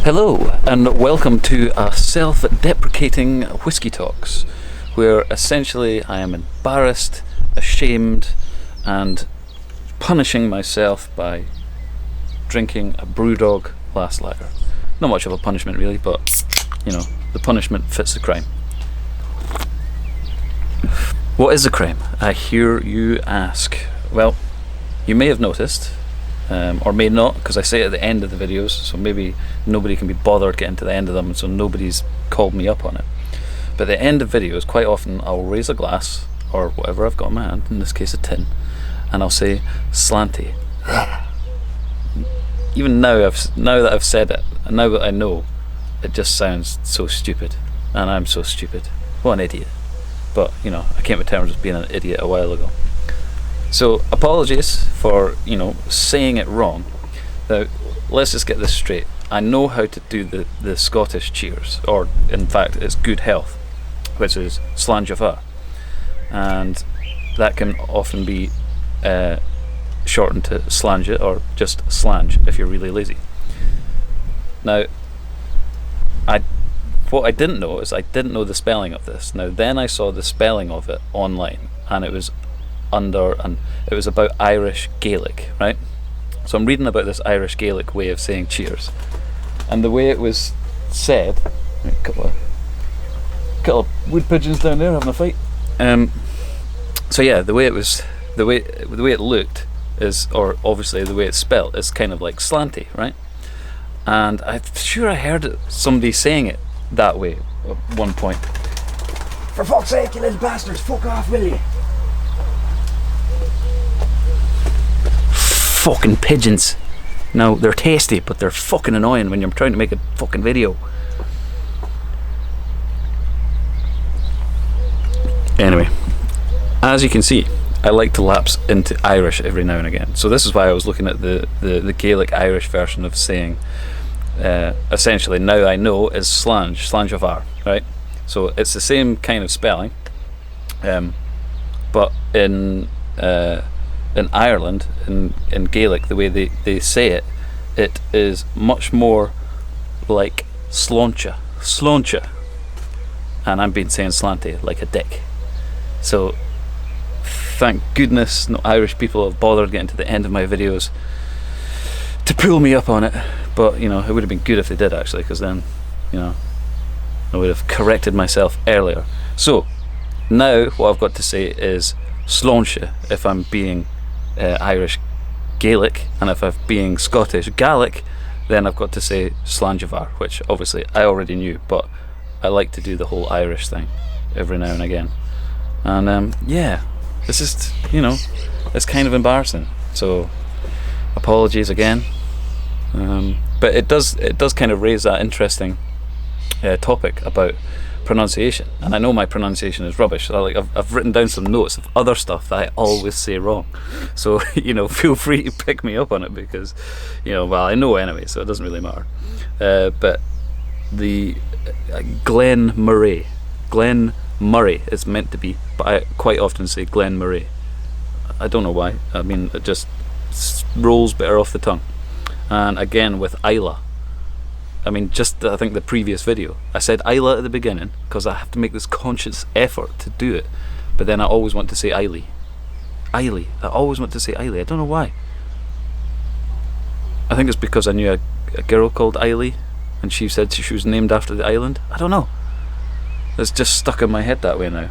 Hello and welcome to a self-deprecating Whisky Talks, where essentially I am embarrassed, ashamed and punishing myself by drinking a Brewdog last lager. Not much of a punishment really, but you know, the punishment fits the crime. What is the crime, I hear you ask? Well, you may have noticed, or may not, because I say it at the end of the videos, so maybe nobody can be bothered getting to the end of them, so nobody's called me up on it. But at the end of videos, quite often I'll raise a glass, or whatever I've got in my hand, in this case a tin, and I'll say slanty. Even now that I've said it, and now that I know, it just sounds so stupid, and I'm so stupid. What an idiot. But, you know, I came to terms with being an idiot a while ago. So, apologies for, you know, saying it wrong. Now, let's just get this straight. I know how to do the Scottish cheers, or in fact, it's good health, which is slange. And that can often be shortened to slange it, or just slange if you're really lazy. Now, what I didn't know is I didn't know the spelling of this. Now, then I saw the spelling of it online, and it was about Irish Gaelic, right? So I'm reading about this Irish Gaelic way of saying cheers, and the way it was said, a couple of wood pigeons down there having a fight. So yeah, the way it looked is, or obviously the way it's spelt, is kind of like slanty, right? And I'm sure I heard somebody saying it that way at one point. For fuck's sake, you little bastards, fuck off, will you? Fucking pigeons. Now, they're tasty, but they're fucking annoying when you're trying to make a fucking video. Anyway, as you can see, I like to lapse into Irish every now and again. So this is why I was looking at the Gaelic Irish version of saying, essentially, now I know is slange of R, right? So it's the same kind of spelling, but in Ireland, in Gaelic, the way they say it, it is much more like sloncha, and I've been saying slanty like a dick. So thank goodness no Irish people have bothered getting to the end of my videos to pull me up on it, but you know, it would have been good if they did actually, because then, you know, I would have corrected myself earlier. So now what I've got to say is sloncha if I'm being Irish Gaelic, and if I'm being Scottish Gaelic, then I've got to say slangevar, which obviously I already knew, but I like to do the whole Irish thing every now and again. And yeah, it's just, you know, it's kind of embarrassing, so apologies again. But it does kind of raise that interesting topic about pronunciation, and I know my pronunciation is rubbish. So I've written down some notes of other stuff that I always say wrong, so you know, feel free to pick me up on it, because you know, well, I know anyway, so it doesn't really matter. But the Glen Murray is meant to be, but I quite often say Glen Murray. I don't know why. I mean, it just rolls better off the tongue. And again with Isla, I mean, just I think the previous video I said Isla at the beginning because I have to make this conscious effort to do it, but then I always want to say Eiley. I always want to say Eiley. I don't know why. I think it's because I knew a girl called Eiley, and she said she was named after the island. I don't know. It's just stuck in my head that way now.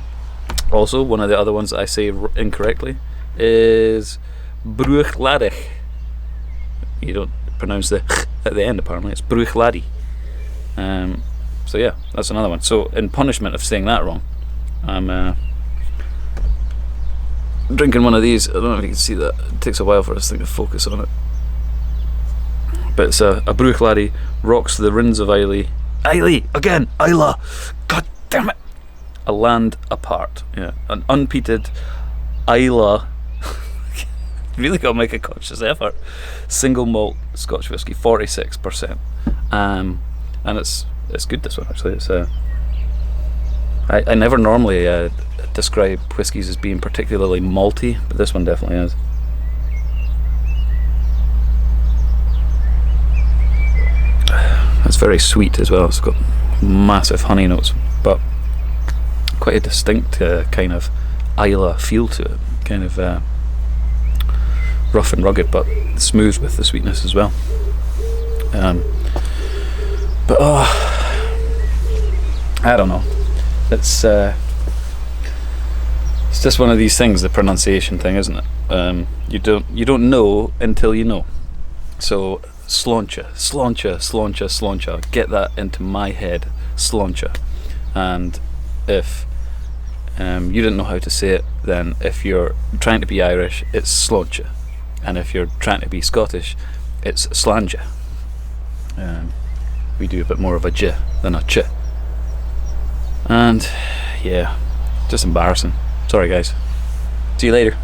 Also, one of the other ones that I say incorrectly is Bruichladdich. You don't pronounce the at the end, apparently. It's Bruichladi. So yeah, that's another one. So in punishment of saying that wrong, I'm drinking one of these. I don't know if you can see that. It takes a while for this thing to focus on it. But it's a Bruichladi, rocks the Rins of Eiley. Eiley! Again! Isla! God damn it! A land apart. Yeah. An unpeated Isla. Really got to make a conscious effort. Single malt Scotch whisky, 46%. And it's good, this one actually. It's I never normally describe whiskies as being particularly malty, but this one definitely is. It's very sweet as well. It's got massive honey notes, but quite a distinct kind of Isla feel to it. Kind of rough and rugged, but smooth with the sweetness as well. But I don't know. It's just one of these things, the pronunciation thing, isn't it? You don't know until you know. So Sláinte, Sláinte, Sláinte, Sláinte. Get that into my head, Sláinte. And if you didn't know how to say it, then if you're trying to be Irish, it's Sláinte, and if you're trying to be Scottish, it's Sláinte. We do a bit more of a j than a ch. And yeah, just embarrassing. Sorry guys. See you later.